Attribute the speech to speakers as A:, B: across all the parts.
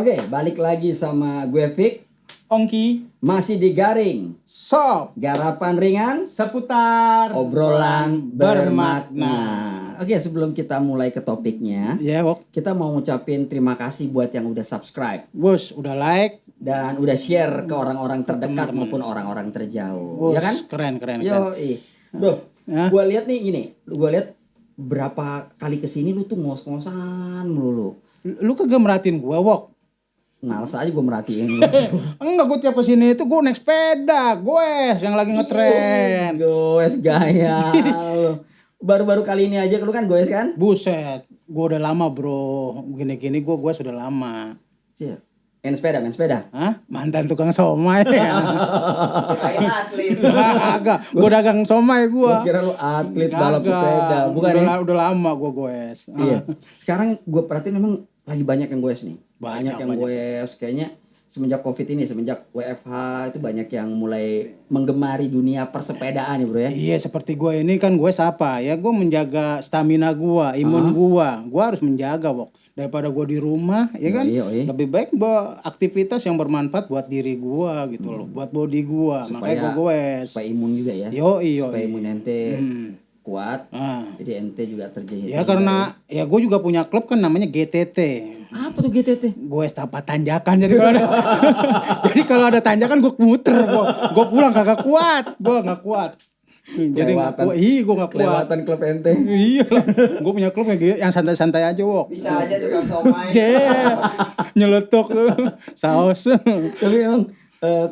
A: Oke, balik lagi sama gue Vic.
B: Ongki,
A: Masih di Garing.
B: Sob,
A: Garapan ringan,
B: seputar
A: obrolan bermakna.
B: bermakna.
A: Oke, sebelum kita mulai ke topiknya,
B: Ya, Wok.
A: kita mau ngucapin terima kasih buat yang udah subscribe
B: Bos, udah like.
A: dan udah share ke orang-orang terdekat
B: Teman-teman.
A: maupun orang-orang terjauh.
B: Bos,
A: Ya kan?
B: keren.
A: Yo, Bro,
B: Hah?
A: gue lihat nih gini, gue lihat berapa kali kesini lu tuh ngos-ngosan melulu.
B: Lu kagak merhatiin gua, Wok.
A: Males aja gue merhatiin lu.
B: Enggak, gua tiap kesini itu gua naik sepeda. Gue yang lagi ngetren.
A: Goes gaya lu. Baru-baru kali ini aja lu kan goes kan?
B: Buset, gua udah lama, Bro. Gini-gini gua sudah lama.
A: Siap. Main sepeda.
B: Hah? Mantan tukang somai.
C: Kayak atlet.
B: Agak, gua dagang somai
A: Gua
B: gua.
A: kira lu atlet balap
B: Kagak.
A: sepeda, bukan
B: udah,
A: ya?
B: udah lama gua goes.
A: Iya. Sekarang gue perhatiin memang lagi banyak yang goes nih. Banyak yang
B: Banyak.
A: goes. Kayaknya semenjak Covid ini, semenjak WFH itu banyak yang mulai menggemari dunia persepedaan ya, Bro ya.
B: Iya, seperti gue ini kan gue siapa ya, gue menjaga stamina gue, imun gue harus menjaga, Wok. Daripada gue di rumah ya kan,
A: Yoi.
B: lebih baik aktivitas yang bermanfaat buat diri gue gitu loh, buat body gue, makanya gue
A: supaya imun juga ya.
B: Yoi.
A: Supaya imun ente kuat.
B: Ah.
A: Jadi ente juga terjadi.
B: Ya karena ya gue juga punya klub kan namanya GTT.
A: Apa tuh GTT?
B: Gue tapak tanjakan, jadi kalau ada, jadi kalau ada tanjakan gue muter, gue pulang kagak kuat, gue nggak kuat. Jadi nggak kuat, gue nggak kuat.
A: Kelewatan klub ente.
B: Iya, gue punya klub yang santai-santai aja, Wok.
C: Bisa aja tukang somai.
B: Nyeletuk saus.
A: Tapi emang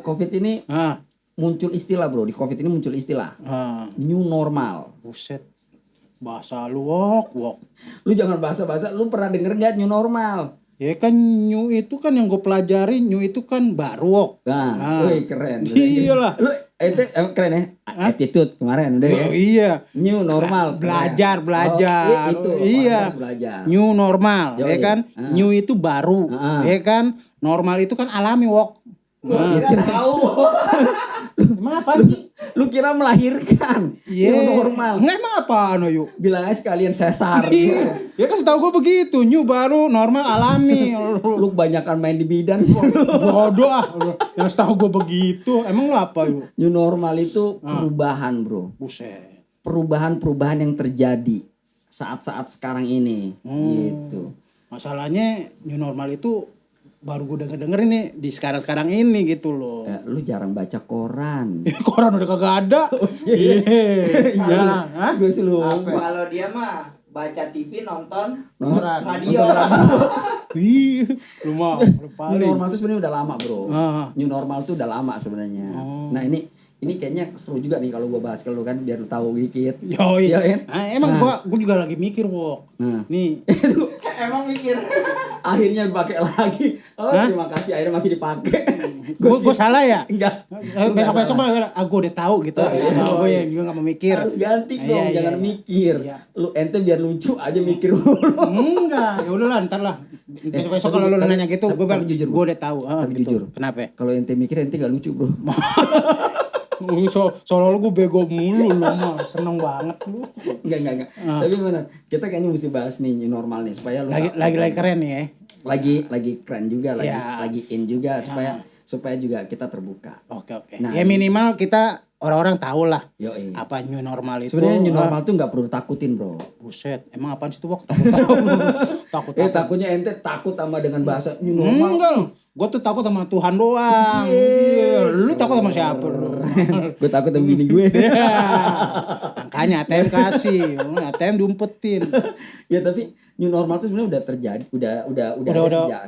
A: Covid ini
B: Ah,
A: muncul istilah, Bro. Di Covid ini muncul istilah new normal.
B: buset. Bahasa lu, Wok.
A: Lu jangan bahasa-bahasa, lu pernah denger nggak new normal?
B: Ya kan new itu kan yang gue pelajari, new itu kan baru, Wok.
A: Nah, wih keren.
B: Iyalah.
A: Lu ente keren ya? Attitude kemarin udah ya.
B: Oh, iya.
A: New normal.
B: Belajar.
A: Oh, itu.
B: Iya.
A: Harus belajar.
B: New normal,
A: Yoi.
B: ya kan? New itu baru, ya kan? Normal itu kan alami, Wok.
C: Kira tahu.
B: Emang apa sih?
A: Lu kira melahirkan. New normal.
B: Nggak, emang apaan, yuk?
A: Bilang aja sekalian sesar.
B: Iya, ya kan setahu gue begitu, new baru, normal, alami.
A: Lu kebanyakan main di bidan sih.
B: Bodoh ah, yang setahu gue begitu. Emang lu apa, yuk?
A: New normal itu perubahan, Bro.
B: Buset.
A: Perubahan-perubahan yang terjadi saat-saat sekarang ini gitu.
B: Masalahnya new normal itu baru gue denger nih di sekarang ini gitu loh.
A: Lu jarang baca koran.
B: Koran udah kagak ada. Iya. Hah?
A: Gue sih lupa.
C: Kalau dia mah baca TV nonton
B: Koran.
C: radio.
B: Ih, lu mah
A: New
B: paling.
A: normal itu sebenarnya udah lama, Bro. New normal itu udah lama sebenarnya. Nah, ini kayaknya seru juga nih kalau gua bahas ke lu kan biar lu tahu dikit.
B: Yoi.
A: Iya, kan?
B: Emang gua juga lagi mikir, Wok. Nih,
C: Emang mikir.
A: Akhirnya dipakai lagi. Oh, terima kasih akhirnya masih dipakai.
B: gua salah ya?
A: Enggak.
B: Besok-besok gua udah tahu gitu. Gue yang juga enggak mau mikir.
A: Harus ganti dong,
B: Iya,
A: jangan
B: iya.
A: mikir.
B: Iya.
A: Lu ente biar lucu aja mikir dulu.
B: Enggak, ya udahlah ntar lah. Besok-besok kalau lu nanya gitu,
A: tapi jujur,
B: gue udah tahu.
A: Tapi
B: Gitu.
A: jujur.
B: Kenapa?
A: Kalau ente mikir ente gak lucu, Bro.
B: Soalnya gue bego mulu lu mah, seneng banget lu.
A: Enggak. Tapi benar, kita kayaknya mesti bahas nih new normal nih supaya lu
B: Lagi keren nih ya.
A: lagi keren juga,
B: Ya.
A: lagi in juga supaya juga kita terbuka.
B: Oke.
A: Nah,
B: Ya minimal kita orang-orang tahu lah
A: Yoi.
B: apa new normal itu.
A: Sebenarnya new normal tuh nggak perlu takutin, Bro.
B: Buset, emang apaan sih tuh, Wok? Takut.
A: Takutnya ente takut sama dengan bahasa new normal.
B: Enggak, gue tuh takut sama Tuhan doang. Iya. Lu takut sama siapa?
A: Gue takut sama bini gue.
B: Ya. Makanya ATM kasih, ATM diumpetin.
A: Ya tapi new normal tuh sebenarnya udah terjadi, udah ada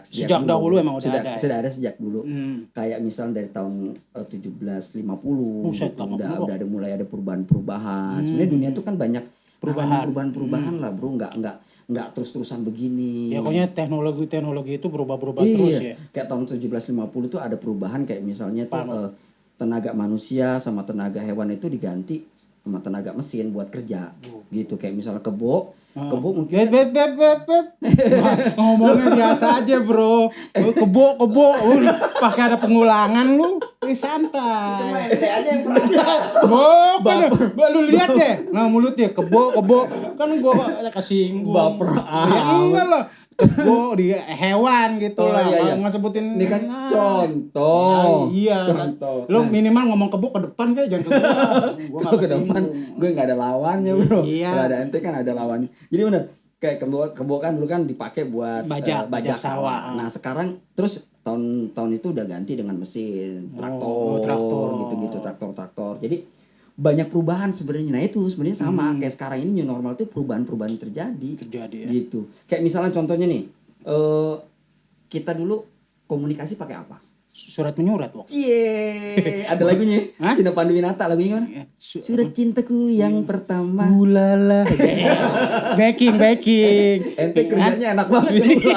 B: Sejak dahulu emang udah ada.
A: Sudah ada sejak dulu. Kayak misal dari tahun 1750
B: Buset,
A: gitu,
B: lama
A: udah ada mulai ada perubahan-perubahan. Sebenarnya dunia tuh kan banyak perubahan lah, Bro. Enggak terus-terusan begini.
B: Ya pokoknya teknologi itu berubah-berubah
A: Iya,
B: terus ya.
A: kayak tahun 1750 tuh ada perubahan kayak misalnya tuh tenaga manusia sama tenaga hewan itu diganti sama tenaga mesin buat kerja gitu, kayak misalnya kebo mungkin
B: Beb. Ngomongnya biasa aja, Bro. Kebo, pakai ada pengulangan lu. Wih,
C: Itu mah
B: santai.
C: ente aja yang perasa.
B: Bukan, lu lihat deh. Nah, mulutnya kebo. Kan gua kasih
A: Baper
B: Ya enggak lah. Kebo di hewan gitu
A: Oh,
B: lah.
A: iya, iya.
B: Nggak sebutin.
A: Ini kan
B: nah.
A: contoh.
B: Iya.
A: Contoh.
B: Lu
A: Nah,
B: minimal ngomong kebo ke depan kayak jangan ke gua. Gua nggak
A: kalau ke depan
B: kesinggung.
A: gue nggak ada lawannya bro.
B: Iya.
A: Kalau ada ente kan ada lawannya. Jadi bener kayak kebo kan dulu kan dipakai buat bajak sawah. Nah sekarang terus tahun itu udah ganti dengan mesin
B: traktor.
A: gitu-gitu traktor. Jadi banyak perubahan sebenarnya. Nah itu sebenarnya sama kayak sekarang ini new normal tuh perubahan terjadi
B: Ya.
A: gitu. Kayak misalnya contohnya nih kita dulu komunikasi pakai apa?
B: Surat menyurat, Wok.
A: Cie, ada lagunya.
B: Hah?
A: Vina Panduwinata lagunya gimana?
B: Iya.
A: Surat cintaku yang pertama.
B: Ulala. Backing.
A: Ente kerjanya enak banget ya.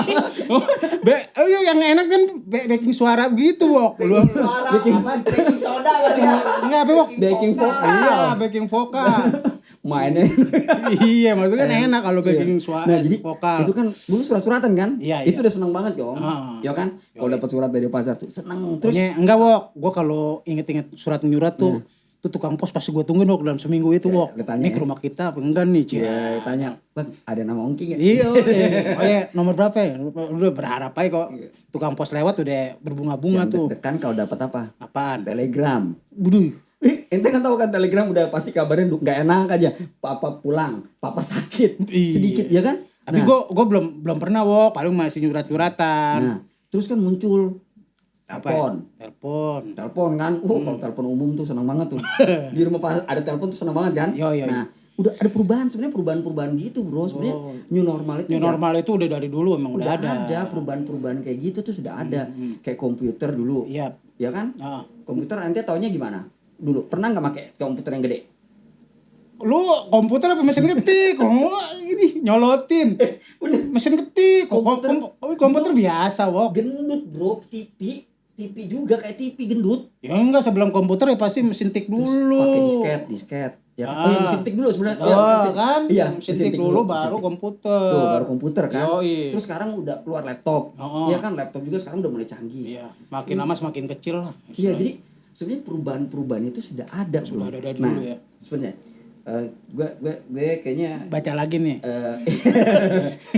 B: Yang enak kan backing suara gitu, Wok. Lu
C: Suara apa? Baking soda kali ya.
B: enggak apa, Wok?
A: Backing vokal.
B: Backing vokal.
A: Mainnya.
B: Iya, maksudnya kan enak kalau backing suara
A: Nah, jadi
B: vokal.
A: itu kan dulu surat-suratan kan?
B: Iya,
A: Itu
B: iya.
A: udah seneng banget ya, Om.
B: Ah.
A: Ya kan? Kalau dapat surat dari pacar tuh seneng. Terus
B: Pokoknya enggak, Wok. Gua kalau inget-inget surat menyurat tuh tukang pos pasti gue tungguin, Wok, dalam seminggu itu, Wok.
A: lu tanya
B: Ini
A: ya.
B: ke rumah kita apa enggak nih, Cie?
A: ya, tanya, "Bang, ada nama Ongki enggak?"
B: Iya, oh ya, nomor berapa ya? Udah berharap aja kok tukang pos lewat udah berbunga-bunga
A: Yang
B: tuh.
A: deg-degan kalau dapat apa?
B: Apaan?
A: Telegram.
B: Buduh.
A: Ente kan tahu kan Telegram udah pasti kabarnya nggak enak aja. Papa pulang, papa sakit,
B: Iya.
A: sedikit ya kan?
B: Tapi gue belum pernah, Wok, paling masih nyurat-nyuratan.
A: Nah, terus kan muncul
B: Apa ya?
A: telepon.
B: Telepon.
A: Telepon kan, kalau telepon umum tuh senang banget tuh. Di rumah ada telepon tuh senang banget kan?
B: Yo.
A: Nah, udah ada perubahan sebenarnya perubahan gitu bro. Sebenarnya new normal itu
B: New normal itu udah dari dulu emang udah ada.
A: ada perubahan kayak gitu tuh sudah ada. Kayak komputer dulu,
B: Iya.
A: ya kan?
B: Ah.
A: Komputer ente taunya gimana? Dulu pernah nggak pakai komputer yang gede?
B: Lu komputer apa mesin ketik? Lu ini nyolotin. Mesin ketik. Komputer biasa, Wok.
A: Gendut bro, TV juga kayak TV gendut.
B: Ya enggak, sebelum komputer ya pasti mesin tik dulu.
A: Pakai disket. Ya, oh ya mesin tik dulu sebenarnya.
B: Kan?
A: Iya,
B: mesin tik dulu baru
A: mesin tik.
B: komputer.
A: Tuh, baru komputer kan.
B: Yoi.
A: Terus sekarang udah keluar laptop.
B: Oh.
A: Iya kan, laptop juga sekarang udah mulai canggih.
B: Iya, makin lama semakin kecil lah.
A: Iya, jadi sebenarnya perubahan itu sudah ada, bro.
B: Sudah ada dari
A: Nah,
B: dulu ya.
A: sebenarnya gue kayaknya
B: Baca lagi nih.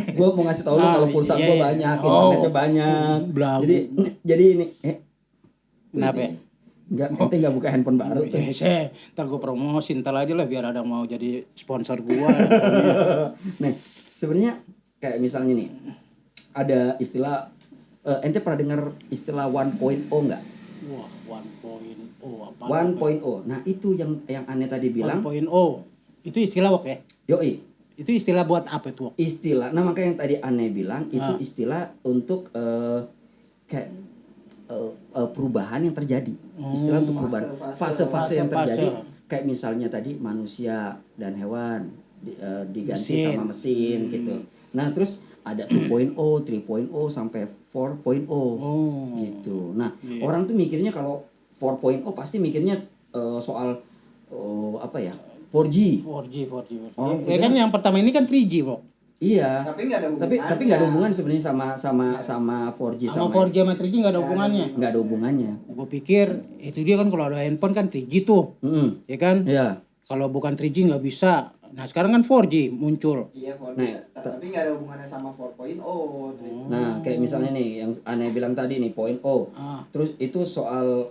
A: gue mau ngasih tahu lu kalau pulsa
B: iya,
A: gue
B: iya.
A: banyak,
B: Oh.
A: internetnya banyak.
B: Belagu.
A: Jadi ini
B: Kenapa ya?
A: Enggak, ente enggak buka handphone baru tuh.
B: Ya, ntar gue promosi, ntar aja lah biar ada mau jadi sponsor gua.
A: Nah, sebenarnya kayak misalnya nih, ada istilah, ente pernah dengar istilah 1.0 enggak?
B: Wah, 1.0 apa?
A: 1.0. Nah, itu yang aneh tadi bilang.
B: 1.0. Itu istilah, Wok, ya?
A: Yoi,
B: Itu istilah buat apa itu, Wok?
A: istilah. Nah, makanya yang tadi aneh bilang itu istilah untuk kayak perubahan yang terjadi. Istilah untuk perubahan fase-fase yang terjadi. Kayak misalnya tadi manusia dan hewan diganti
B: Mesin.
A: sama mesin gitu. Nah, terus ada 2.0, 3.0 sampai 4.0 gitu. Nah, orang tuh mikirnya kalau 4.0 pasti mikirnya soal apa ya? 4G.
B: 4G.
A: Oh,
B: Ya kan yang pertama ini kan 3G, Wok.
A: Iya.
C: Tapi nggak ada hubungannya.
A: Tapi nggak ada hubungan sebenarnya sama 4G
B: Sama 4G sama 3G nggak ada hubungannya.
A: nggak ada hubungannya.
B: Gue pikir itu dia kan kalau ada handphone kan 3G tuh, ya kan?
A: Iya.
B: Kalau bukan 3G nggak bisa. Nah sekarang kan 4G muncul.
C: Iya,
A: Nah,
C: tapi nggak ada hubungannya sama 4.0.
A: Nah, kayak misalnya nih yang aneh bilang tadi nih 0. Terus itu soal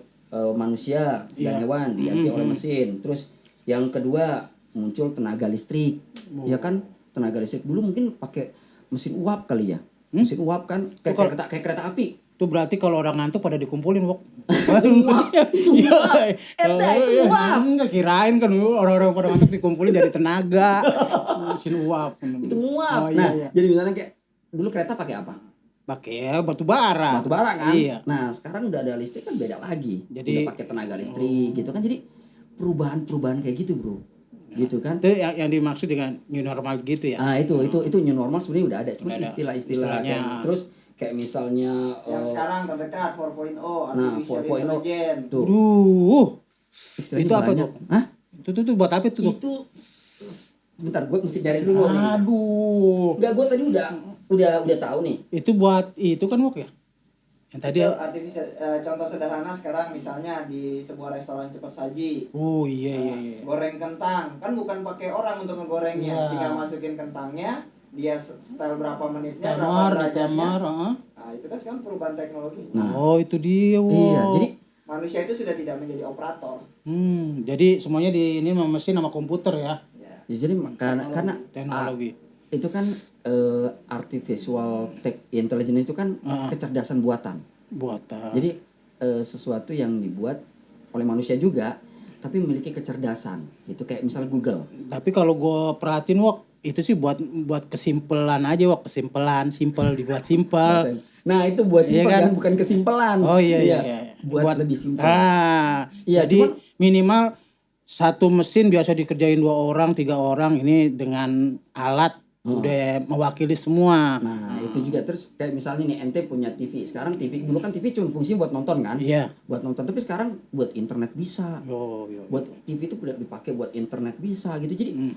A: manusia dan hewan diganti oleh mesin. Terus yang kedua muncul tenaga listrik. Ya kan? Tenaga listrik dulu mungkin pakai mesin uap kali ya. Mesin uap kan kayak kereta api.
B: Itu berarti kalau orang ngantuk pada dikumpulin, Wok.
A: Uap, itu uap. Itu uap.
B: Enggak, kirain kan orang-orang pada ngantuk dikumpulin jadi tenaga. Mesin uap.
A: Itu uap.
B: Oh, iya,
A: Nah,
B: iya.
A: jadi misalnya kayak dulu kereta pakai apa?
B: Pakai batu bara.
A: Batu bara kan?
B: Iya.
A: Nah, sekarang udah ada listrik kan beda lagi.
B: Jadi-
A: udah pakai tenaga listrik gitu kan. Jadi perubahan kayak gitu, Bro. Gitu kan?
B: Itu yang dimaksud dengan new normal gitu ya.
A: Ah, itu new normal sebenarnya udah ada. Cuma
B: Udah ada.
A: istilah-istilah
B: Istilahnya.
A: kayak- terus kayak misalnya
C: Yang sekarang terdekat 4.0
A: nah,
C: artificial
A: 4.0
C: intelligence.
A: tuh.
B: Istilahnya itu apa
A: banyak.
B: tuh?
A: Hah?
B: Itu buat apa itu?
A: Itu bentar gue mesti nyari dulu nih.
B: Aduh.
A: Enggak, gue tadi udah tahu nih.
B: Itu buat itu kan, Wok ya? Yang tadi
C: Itu artificial, contoh sederhana sekarang misalnya di sebuah restoran cepat saji.
B: oh iya.
C: Goreng kentang, kan bukan pakai orang untuk ngegorengnya.
B: Iya.
C: Tinggal masukin kentangnya, dia setel berapa menitnya, berapa
B: Timer,
C: derajatnya.
B: heeh.
C: Nah, itu kan sekarang perubahan teknologi.
A: Nah.
B: Oh, itu dia. Wow.
A: Iya, jadi
C: Manusia itu sudah tidak menjadi operator.
B: Jadi semuanya di ini sama mesin sama komputer ya.
C: Ya.
A: ya jadi karena
B: Teknologi.
A: itu kan artificial intelligence itu kan kecerdasan buatan.
B: Buatan.
A: Jadi sesuatu yang dibuat oleh manusia juga tapi memiliki kecerdasan. Itu kayak misalnya Google.
B: Tapi kalau gue perhatiin Wok, itu sih buat kesimpelan aja Wok, simpel dibuat simpel.
A: Nah, itu buat
B: Iya
A: simpel
B: kan?
A: kan, bukan kesimpelan.
B: Oh iya.
A: Buat lebih simpel. Iya,
B: Jadi
A: cuman-
B: minimal satu mesin biasa dikerjain 2 orang, 3 orang, ini dengan alat udah mewakili semua.
A: Nah, itu juga terus kayak misalnya nih ente punya TV. Sekarang TV dulu kan TV cuma fungsinya buat nonton kan?
B: Iya.
A: Buat nonton, tapi sekarang buat internet bisa.
B: Oh, iya.
A: Buat TV itu udah dipakai buat internet bisa gitu. Jadi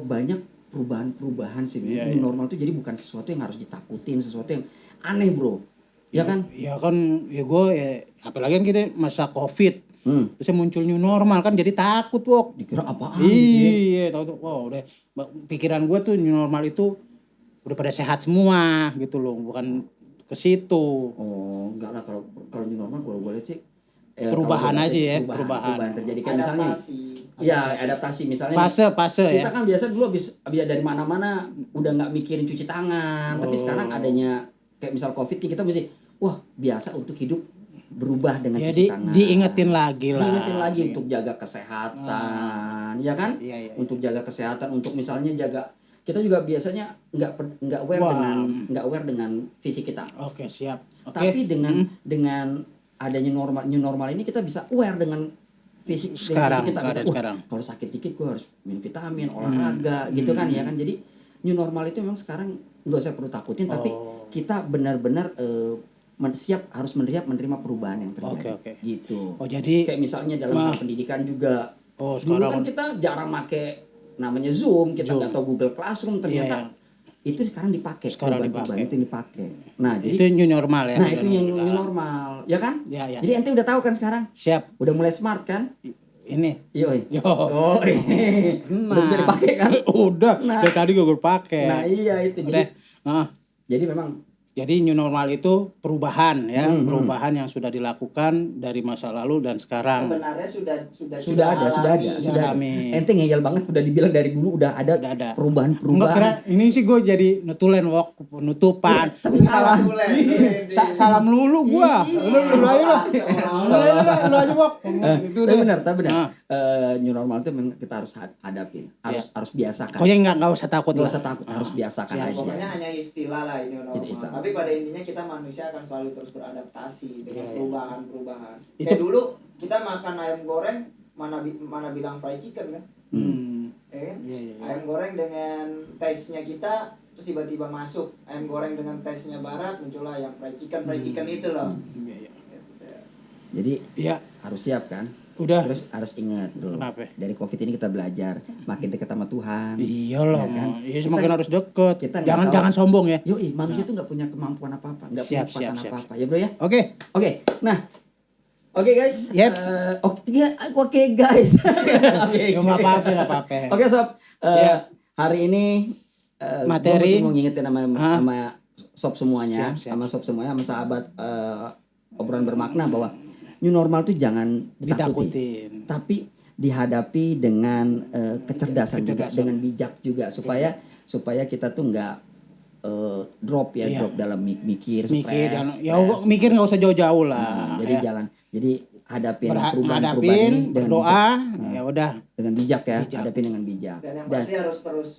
A: banyak perubahan sih.
B: Iya,
A: Ini normal tuh jadi bukan sesuatu yang harus ditakutin, sesuatu yang aneh, Bro. Ya kan?
B: Ya kan, ya gue ya, apalagi kan kita masa Covid. Terus muncul new normal kan jadi takut Wok.
A: Dikira apaan gitu ya.
B: Iya, tahu tuh. Wow, udah pikiran gue tuh new normal itu udah pada sehat semua gitu loh, bukan ke situ.
A: Oh, enggak lah kalau new normal kalau boleh sih
B: Perubahan
A: kalau boleh
B: aja
A: sih,
B: ya,
A: perubahan terjadi kayak misalnya
C: Adaptasi.
A: ya adaptasi misalnya
B: Fase
A: kita
B: ya.
A: kan biasa dulu habis dari mana-mana udah nggak mikirin cuci tangan, tapi sekarang adanya kayak misal Covid kita mesti wah biasa untuk hidup berubah dengan
B: Ya
A: cuci tangan.
B: diingetin lagi lah.
A: Diingetin lagi untuk jaga kesehatan, ya kan?
B: Iya.
A: Untuk jaga kesehatan, untuk misalnya jaga kita juga biasanya nggak aware dengan fisik kita.
B: Oke, siap. Oke.
A: Tapi dengan adanya new normal ini kita bisa aware dengan fisik
B: Sekarang,
A: kita.
B: keadaan
A: Wah,
B: sekarang.
A: kalau sakit dikit gue harus minum vitamin, olahraga, gitu kan ya kan. Jadi new normal itu memang sekarang nggak usah perlu takutin, tapi kita benar-benar harus menerima perubahan yang terjadi.
B: Oke.
A: Gitu.
B: Oh, jadi
A: Kayak misalnya dalam hal pendidikan juga.
B: Oh,
A: Dulu
B: sekarang
A: kan kita jarang make namanya Zoom, kita nggak tahu Google Classroom, ternyata itu sekarang dipakai. Perubahan itu dipakai. Nah, jadi
B: itu new normal ya.
A: nah itu yang new normal, ya kan?
B: Ya.
A: Jadi ente udah tahu kan sekarang?
B: Siap.
A: Udah mulai smart kan?
B: Ini.
A: Yoi.
B: Yo.
A: Oh, udah bisa dipakai kan?
B: Udah.
A: Nah.
B: Dari tadi gue pakai.
A: Nah iya itu.
B: Udah.
A: Jadi memang
B: Jadi new normal itu perubahan ya, perubahan yang sudah dilakukan dari masa lalu dan sekarang.
C: Sebenarnya
A: sudah ada.
B: alami.
A: Ente ngeyel banget udah dibilang dari dulu udah ada
B: Enggak
A: perubahan.
B: kira ini sih gue jadi nutulen Wok, penutupan.
A: Tapi salah.
B: Salam lulu gua. Lu aja lah. Lu aja Wok. Itu
A: Tapi
B: deh.
A: benar. New normal itu memang kita harus hadapin, harus biasakan.
B: Pokoknya enggak usah takut
A: Nggak
B: lah.
A: usah takut, harus biasakan aja.
C: Pokoknya hanya istilah lah ini normal.
A: Itu istilah.
C: Tapi pada intinya kita manusia akan selalu terus beradaptasi dengan perubahan-perubahan.
B: Itu-
C: Kayak dulu kita makan ayam goreng mana bilang fried chicken kan? Ya kan?
B: Iya.
C: Ayam goreng dengan taste-nya kita terus tiba-tiba masuk ayam goreng dengan taste-nya barat muncullah yang fried chicken itu loh.
B: Iya.
A: Jadi
B: Iya,
A: harus siap kan?
B: udah.
A: Terus harus ingat bro,
B: Kenapa?
A: dari Covid ini kita belajar makin dekat sama Tuhan.
B: Iyalah,
A: Ya kan?
B: iya semakin harus deket.
A: kita nggak tahu.
B: Jangan sombong ya.
A: Yoi, manusia itu nggak punya kemampuan apa-apa, nggak punya
B: Siap,
A: kekuatan
B: siap.
A: apa-apa, ya bro ya.
B: Oke.
A: Oke, nah, oke guys.
B: Yep.
A: Oke guys.
B: Enggak apa-apa.
A: Oke sob,
B: Ya.
A: hari ini
B: Materi.
A: gue mau ngingetin sama sob semuanya,
B: Siap.
A: sama sob semuanya, sama sahabat obrolan bermakna bahwa new normal itu jangan ditakuti,
B: Ditakutin.
A: tapi dihadapi dengan kecerdasan juga, dengan bijak juga, supaya kita tuh nggak drop dalam mikir,
B: Mikir
A: stres.
B: mikir enggak usah jauh-jauh lah.
A: Jadi
B: ya.
A: jadi hadapin perubahan ini
B: Hadapin,
A: dengan
B: berdoa,
A: bijak.
B: ya udah.
A: Dengan bijak ya,
B: Bijak.
A: hadapin dengan bijak.
C: Dan yang pasti harus terus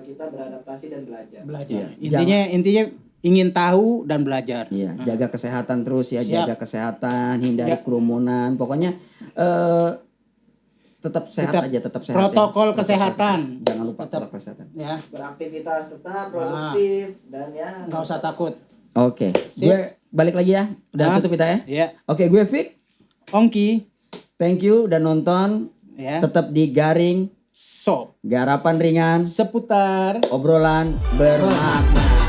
C: kita beradaptasi dan belajar.
B: Belajar.
A: Iya.
B: Intinya ingin tahu dan belajar.
A: Iya, jaga kesehatan terus ya,
B: Siap.
A: jaga kesehatan, hindari kerumunan. Pokoknya tetap sehat aja, tetap sehat.
B: Protokol
A: ya.
B: kesehatan.
A: Jangan lupa protokol kesehatan.
B: Ya,
C: Beraktivitas tetap produktif dan ya
B: enggak usah takut.
A: Oke, gue balik lagi ya. Udah tutup kita ya.
B: Iya.
A: Oke, gue Fik.
B: Ongki.
A: Thank you udah nonton.
B: Ya.
A: Tetap di Garing,
B: So,
A: garapan ringan,
B: seputar
A: obrolan bermakna.